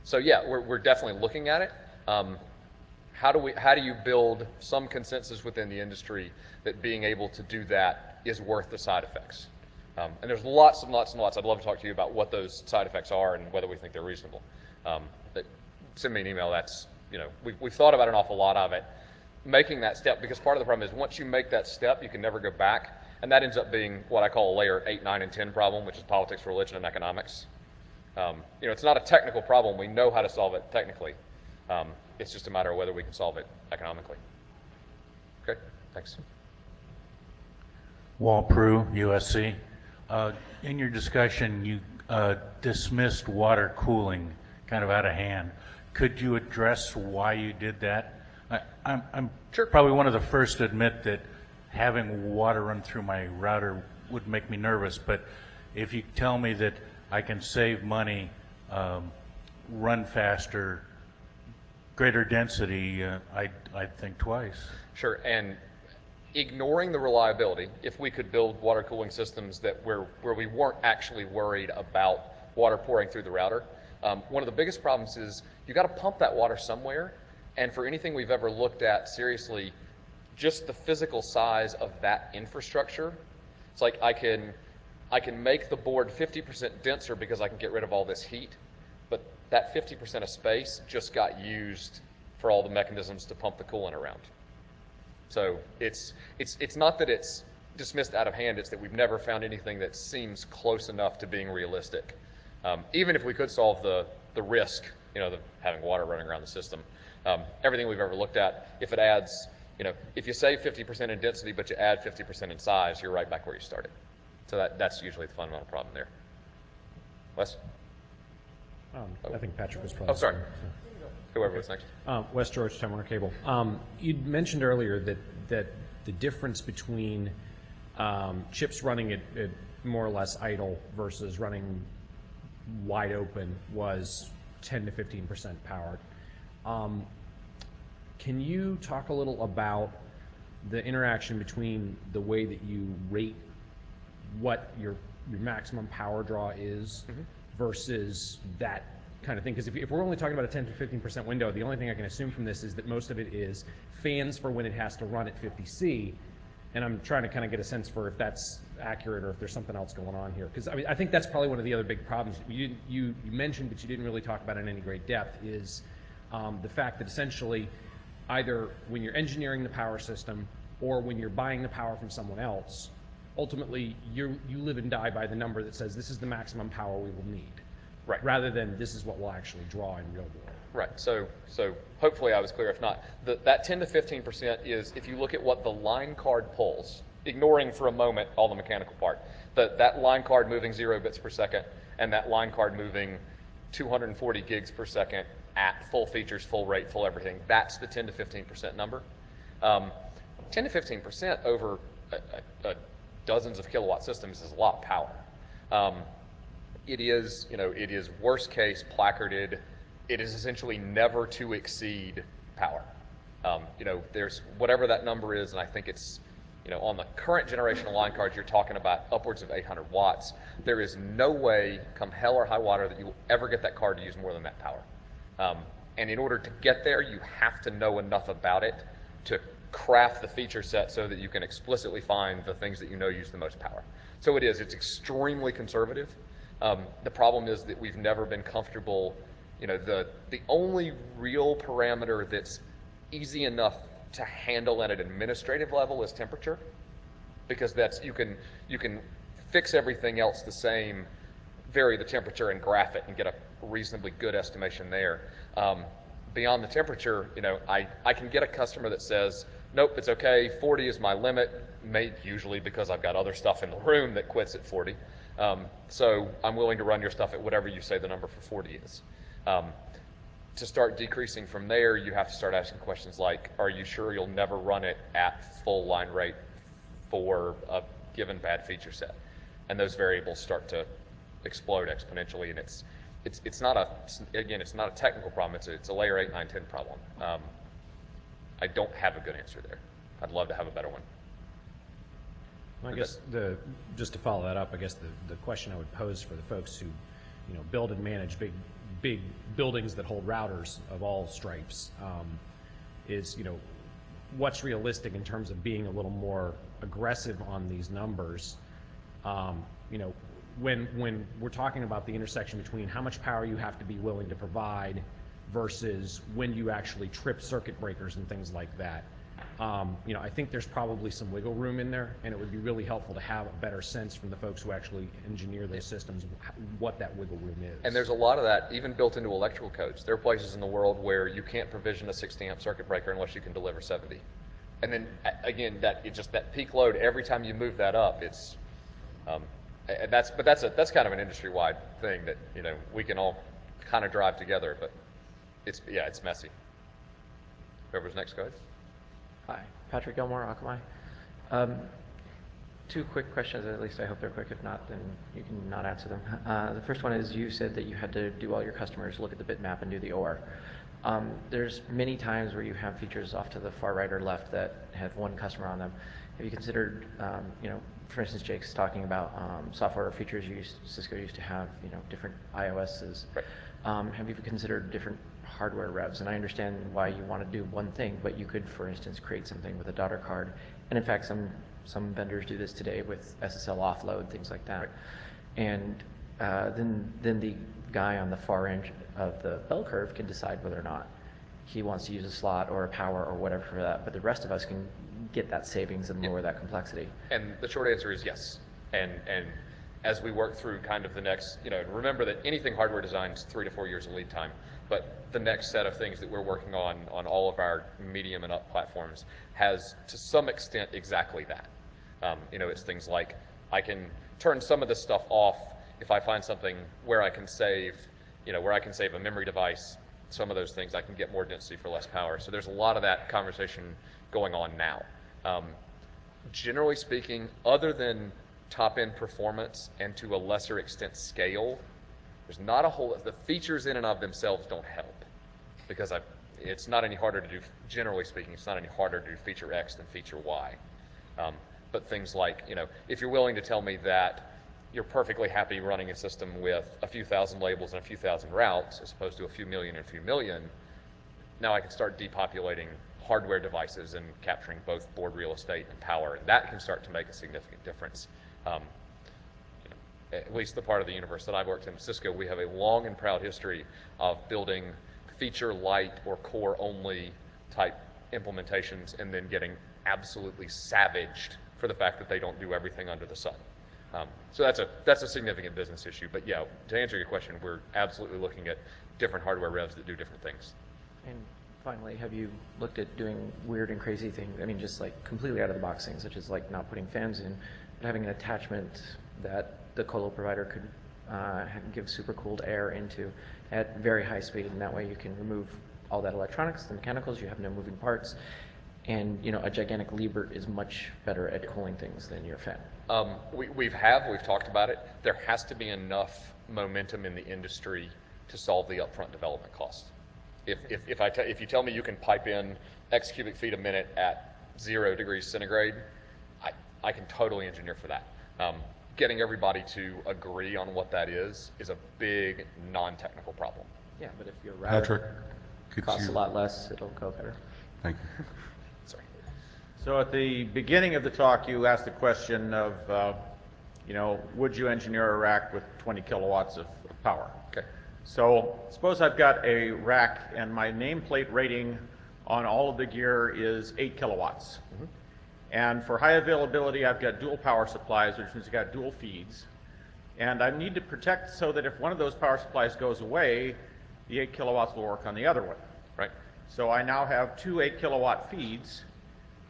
So yeah, we're definitely looking at it. How do you build some consensus within the industry that being able to do that is worth the side effects? And there's lots and lots and lots. I'd love to talk to you about what those side effects are and whether we think they're reasonable. But send me an email. That's, you know, we've thought about an awful lot of it. Making that step, because part of the problem is once you make that step, you can never go back. And that ends up being what I call a layer 8, 9, and 10 problem, which is politics, religion, and economics. You know, it's not a technical problem. We know how to solve it technically. It's just a matter of whether we can solve it economically. Okay, thanks. Walt Prue, USC. In your discussion, you dismissed water cooling kind of out of hand. Could you address why you did that? I'm Sure. probably one of the first to admit that having water run through my router would make me nervous, but if you tell me that I can save money, run faster, greater density, I'd think twice. Sure, and ignoring the reliability, if we could build water cooling systems that where we weren't actually worried about water pouring through the router, one of the biggest problems is you got to pump that water somewhere, and for anything we've ever looked at seriously, just the physical size of that infrastructure, it's like I can make the board 50% denser because I can get rid of all this heat, but that 50% of space just got used for all the mechanisms to pump the coolant around. So it's not that it's dismissed out of hand, it's that we've never found anything that seems close enough to being realistic. Even if we could solve the risk, you know, having water running around the system, everything we've ever looked at, if it adds, you know, if you save 50% in density but you add 50% in size, you're right back where you started. So that's usually the fundamental problem there. Wes? I think Patrick was probably. Oh, sorry. Whoever was next. Wes George, Time Warner Cable. You'd mentioned earlier that the difference between chips running at more or less idle versus running wide open was 10 to 15% power. Can you talk a little about the interaction between the way that you rate what your maximum power draw is versus that kind of thing? Because if we're only talking about a 10 to 15% window, the only thing I can assume from this is that most of it is fans for when it has to run at 50C, and I'm trying to kind of get a sense for if that's accurate or if there's something else going on here. Because I mean, I think that's probably one of the other big problems you mentioned, but you didn't really talk about it in any great depth, is the fact that essentially either when you're engineering the power system or when you're buying the power from someone else, ultimately you live and die by the number that says this is the maximum power we will need, Right. rather than this is what we'll actually draw in real world. Right. So hopefully I was clear. If not, that 10 to 15% is if you look at what the line card pulls, ignoring for a moment all the mechanical part, that line card moving 0 bits per second and that line card moving 240 gigs per second at full features, full rate, full everything, that's the 10 to 15% number. 10 to 15% over dozens of kilowatt systems is a lot of power. It is, you know, it is worst case placarded. It is essentially never to exceed power. You know, there's whatever that number is, and I think it's, you know, on the current generation of line cards, you're talking about upwards of 800 watts. There is no way, come hell or high water, that you will ever get that card to use more than that power. And in order to get there, you have to know enough about it to craft the feature set so that you can explicitly find the things that you know use the most power. So it's extremely conservative. The problem is that we've never been comfortable. You know, the only real parameter that's easy enough to handle at an administrative level is temperature, because that's you can fix everything else the same, vary the temperature and graph it and get a reasonably good estimation there. Beyond the temperature, you know, I can get a customer that says, nope, it's okay, 40 is my limit, usually because I've got other stuff in the room that quits at 40. So I'm willing to run your stuff at whatever you say the number for 40 is. to start decreasing from there, you have to start asking questions like, are you sure you'll never run it at full line rate for a given bad feature set? And those variables start to explode exponentially, and it's not a technical problem, it's a layer 8, 9, 10 problem. I don't have a good answer there. I'd love to have a better one. I guess just to follow that up, I guess the question I would pose for the folks who, build and manage big buildings that hold routers of all stripes, is, what's realistic in terms of being a little more aggressive on these numbers. When we're talking about the intersection between how much power you have to be willing to provide versus when you actually trip circuit breakers and things like that. I think there's probably some wiggle room in there, and it would be really helpful to have a better sense from the folks who actually engineer those systems what that wiggle room is. And there's a lot of that even built into electrical codes. There are places in the world where you can't provision a 60 amp circuit breaker unless you can deliver 70. And then again, that peak load, every time you move that up, it's that's kind of an industry-wide thing that we can all kind of drive together, but it's messy. Whoever's next, go ahead. Hi, Patrick Gilmore, Akamai. Two quick questions, at least I hope they're quick. If not, then you can not answer them. The first one is, you said that you had to do all your customers look at the bitmap and do the OR. There's many times where you have features off to the far right or left that have one customer on them. Have you considered, for instance, Jake's talking about software features Cisco used to have, different iOSs. Right. Have you considered different hardware revs? And I understand why you want to do one thing, but you could, for instance, create something with a daughter card. And in fact, some vendors do this today with SSL offload, things like that. Right. And then the guy on the far end of the bell curve can decide whether or not he wants to use a slot or a power or whatever for that. But the rest of us can get that savings and lower that complexity. And the short answer is yes. And as we work through kind of the next, remember that anything hardware design is 3 to 4 years of lead time. But the next set of things that we're working on all of our medium and up platforms has, to some extent, exactly that. It's things like I can turn some of this stuff off if I find something where I can save, a memory device. Some of those things I can get more density for less power. So there's a lot of that conversation going on now. Generally speaking, other than top-end performance and to a lesser extent scale, there's not a whole, the features in and of themselves don't help, because it's not any harder to do, generally speaking, it's not any harder to do feature X than feature Y. But things like, if you're willing to tell me that you're perfectly happy running a system with a few thousand labels and a few thousand routes as opposed to a few million and a few million, now I can start depopulating hardware devices and capturing both board real estate and power, and that can start to make a significant difference. At least the part of the universe that I've worked in, Cisco, we have a long and proud history of building feature light or core only type implementations and then getting absolutely savaged for the fact that they don't do everything under the sun. So that's a significant business issue. But yeah, to answer your question, we're absolutely looking at different hardware revs that do different things. And finally, have you looked at doing weird and crazy things? I mean, just like completely out of the box things, such as like not putting fans in, but having an attachment that the colo provider could give supercooled air into at very high speed, and that way you can remove all that electronics, the mechanicals, you have no moving parts, and a gigantic Liebert is much better at cooling things than your fan. We've talked about it. There has to be enough momentum in the industry to solve the upfront development cost. If you tell me you can pipe in X cubic feet a minute at 0 degrees centigrade, I can totally engineer for that. Getting everybody to agree on what that is a big non-technical problem. Yeah, but if your router Patrick, costs a lot less, it'll go better. Thank you. Sorry. So at the beginning of the talk, you asked the question of, would you engineer a rack with 20 kilowatts of power? Okay. So suppose I've got a rack and my nameplate rating on all of the gear is 8 kilowatts. Mm-hmm. And for high availability, I've got dual power supplies, which means I've got dual feeds. And I need to protect so that if one of those power supplies goes away, the 8 kilowatts will work on the other one. Right. So I now have 2 8 kilowatt feeds.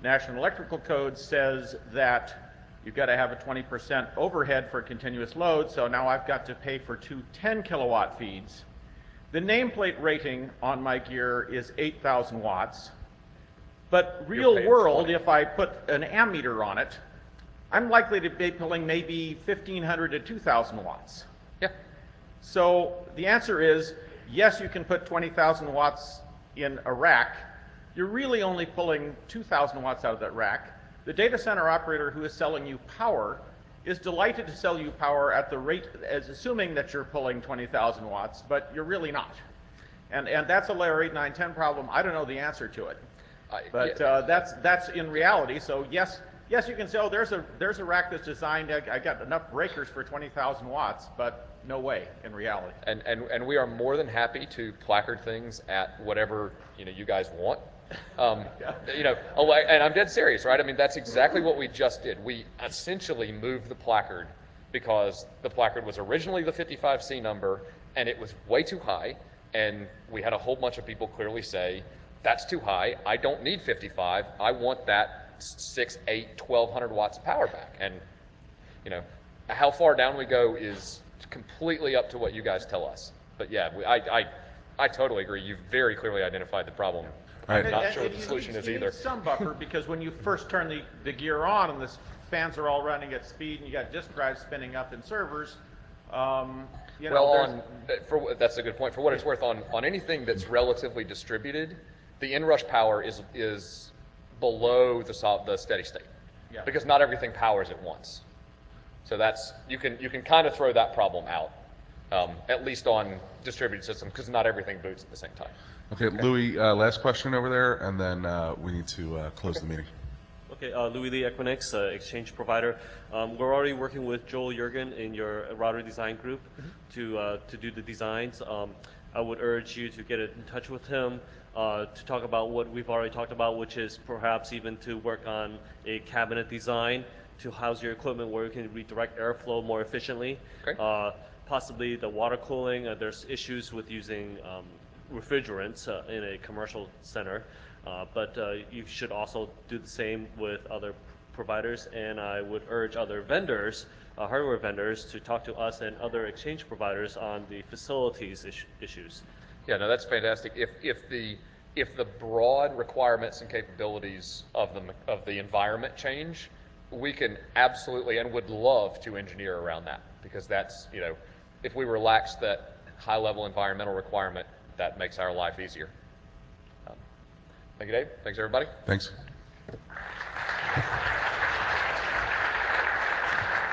National Electrical Code says that you've got to have a 20% overhead for continuous load, so now I've got to pay for 2 10 kilowatt feeds The nameplate rating on my gear is 8,000 watts, but real paying world, 20. if I put an ammeter on it, I'm likely to be pulling maybe 1,500 to 2,000 watts. Yeah. So the answer is, yes, you can put 20,000 watts in a rack. You're really only pulling 2,000 watts out of that rack. The data center operator who is selling you power is delighted to sell you power at the rate, as assuming that you're pulling 20,000 watts, but you're really not. And that's a layer 8, 9, 10 problem. I don't know the answer to it. But that's in reality. So yes, you can say, oh, there's a rack that's designed, I got enough breakers for 20,000 watts, but no way in reality. And we are more than happy to placard things at whatever you guys want. And I'm dead serious, right? I mean, that's exactly what we just did. We essentially moved the placard because the placard was originally the 55C number and it was way too high. And we had a whole bunch of people clearly say, that's too high. I don't need 55. I want that 6, 8, 1,200 watts of power back. And, how far down we go is completely up to what you guys tell us. But yeah, I totally agree. You've very clearly identified the problem. I'm not sure what the solution is you either. need some buffer because when you first turn the gear on and the fans are all running at speed and you got disk drives spinning up in servers, that's a good point. For what it's worth, on anything that's relatively distributed, the inrush power is below the steady state, because not everything powers at once. So you can kind of throw that problem out, at least on distributed systems, because not everything boots at the same time. Okay, Louis, last question over there, and then we need to close the meeting. Okay, Louis Lee, Equinix, exchange provider. We're already working with Joel Jurgen in your router design group to do the designs. I would urge you to get in touch with him to talk about what we've already talked about, which is perhaps even to work on a cabinet design to house your equipment where you can redirect airflow more efficiently. Great. Possibly the water cooling. There's issues with using refrigerants in a commercial center, but you should also do the same with other providers, and I would urge other vendors, hardware vendors, to talk to us and other exchange providers on the facilities issues. Yeah, no, that's fantastic. If the broad requirements and capabilities of the environment change, we can absolutely and would love to engineer around that, because that's, if we relax that high level environmental requirement, that makes our life easier. Thank you, Dave. Thanks, everybody. Thanks.